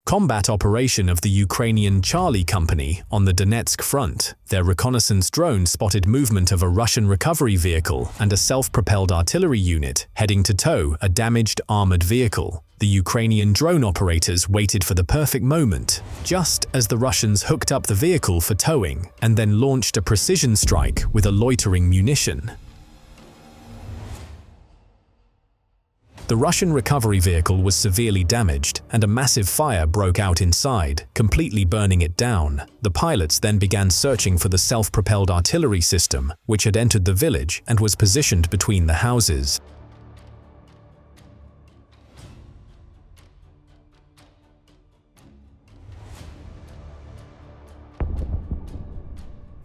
combat operation of the Ukrainian Charlie Company on the Donetsk front. Their reconnaissance drone spotted movement of a Russian recovery vehicle and a self-propelled artillery unit heading to tow a damaged armored vehicle. The Ukrainian drone operators waited for the perfect moment, just as the Russians hooked up the vehicle for towing and then launched a precision strike with a loitering munition. The Russian recovery vehicle was severely damaged, and a massive fire broke out inside, completely burning it down. The pilots then began searching for the self-propelled artillery system, which had entered the village and was positioned between the houses.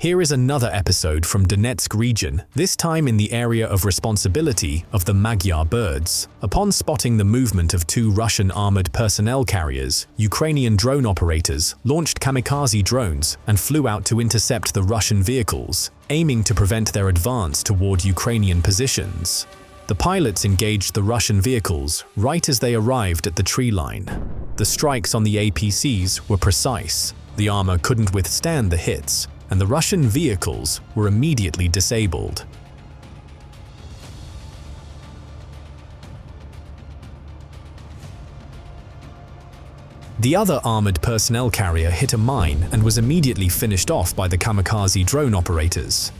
Here is another episode from Donetsk region, this time in the area of responsibility of the Magyar birds. Upon spotting the movement of two Russian armored personnel carriers, Ukrainian drone operators launched kamikaze drones and flew out to intercept the Russian vehicles, aiming to prevent their advance toward Ukrainian positions. The pilots engaged the Russian vehicles right as they arrived at the tree line. The strikes on the APCs were precise. The armor couldn't withstand the hits, and the Russian vehicles were immediately disabled. The other armored personnel carrier hit a mine and was immediately finished off by the kamikaze drone operators.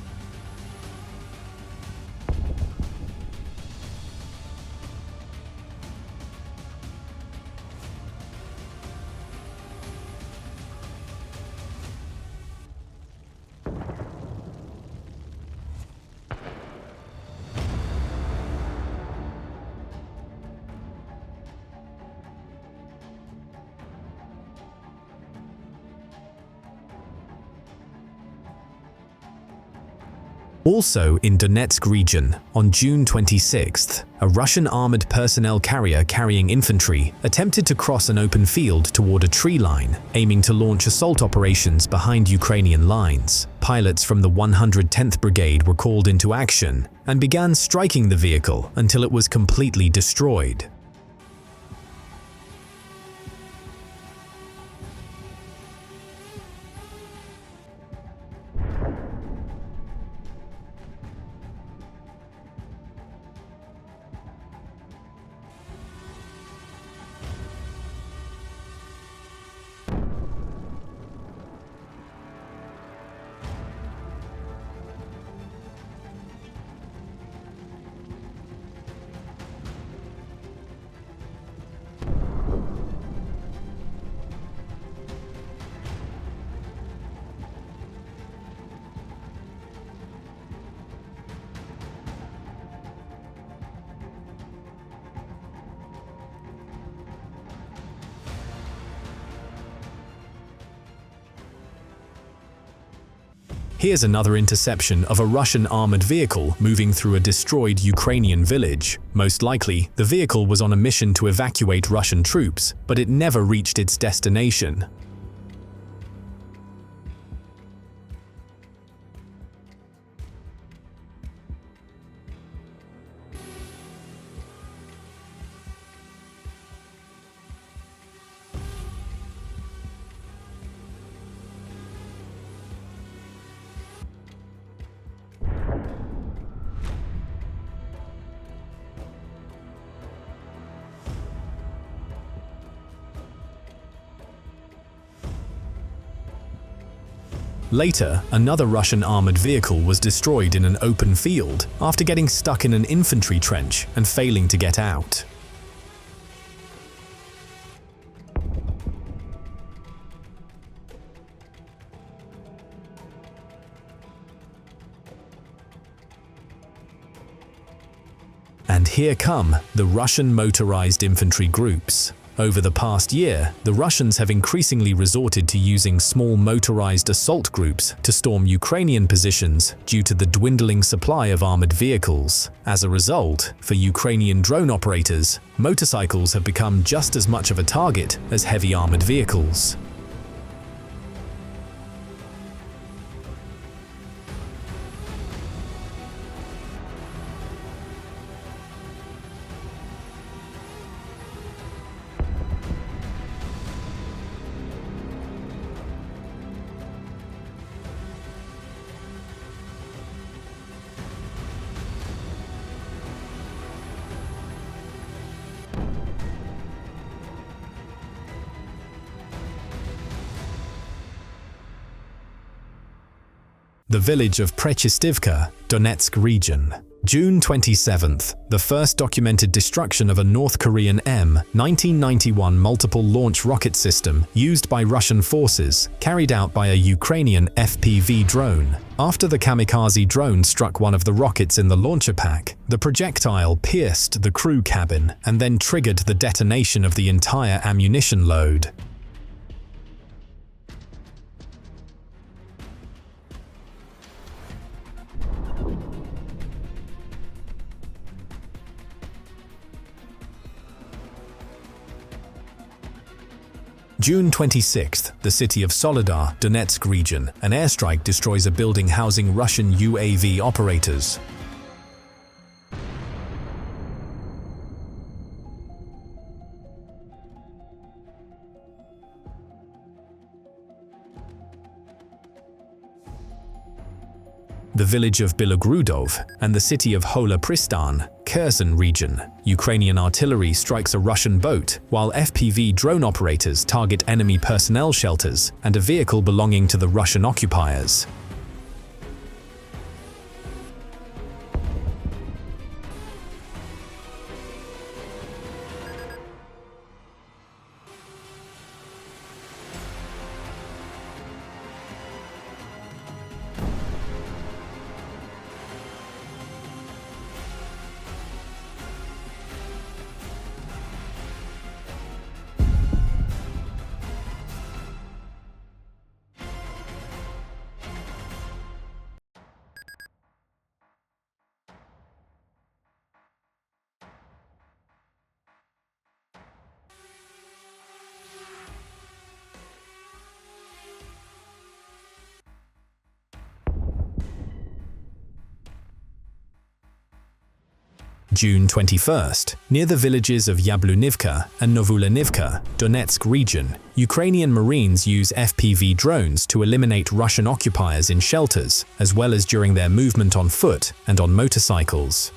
Also in Donetsk region, on June 26th, a Russian armored personnel carrier carrying infantry attempted to cross an open field toward a tree line, aiming to launch assault operations behind Ukrainian lines. Pilots from the 110th Brigade were called into action and began striking the vehicle until it was completely destroyed. Here's another interception of a Russian armored vehicle moving through a destroyed Ukrainian village. Most likely, the vehicle was on a mission to evacuate Russian troops, but it never reached its destination. Later, another Russian armored vehicle was destroyed in an open field after getting stuck in an infantry trench and failing to get out. And here come the Russian motorized infantry groups. Over the past year, the Russians have increasingly resorted to using small motorized assault groups to storm Ukrainian positions due to the dwindling supply of armored vehicles. As a result, for Ukrainian drone operators, motorcycles have become just as much of a target as heavy armored vehicles. the village of Prechestivka, Donetsk region. June 27th, the first documented destruction of a North Korean M1991 multiple launch rocket system used by Russian forces, carried out by a Ukrainian FPV drone. After the kamikaze drone struck one of the rockets in the launcher pack, the projectile pierced the crew cabin and then triggered the detonation of the entire ammunition load. June 26th, the city of Soledar, Donetsk region, an airstrike destroys a building housing Russian UAV operators. The village of Bilogrudov and the city of Hola Pristan, Kherson region. Ukrainian artillery strikes a Russian boat, while FPV drone operators target enemy personnel shelters and a vehicle belonging to the Russian occupiers. June 21st, near the villages of Yablunivka and Novulanivka, Donetsk region, Ukrainian Marines use FPV drones to eliminate Russian occupiers in shelters, as well as during their movement on foot and on motorcycles.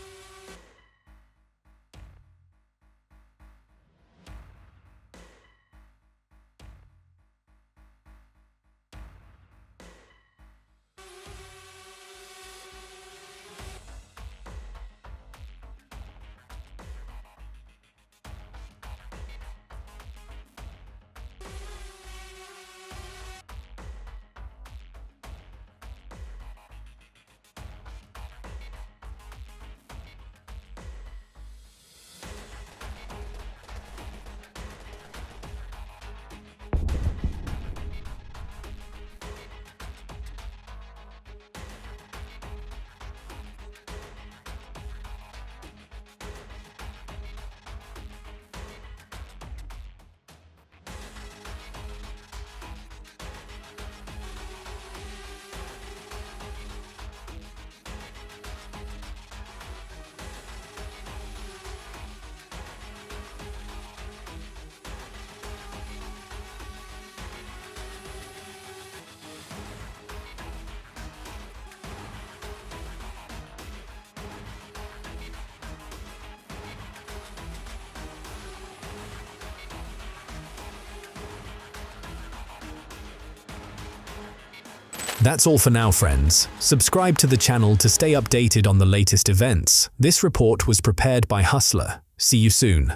That's all for now, friends. Subscribe to the channel to stay updated on the latest events. This report was prepared by Hustler. See you soon.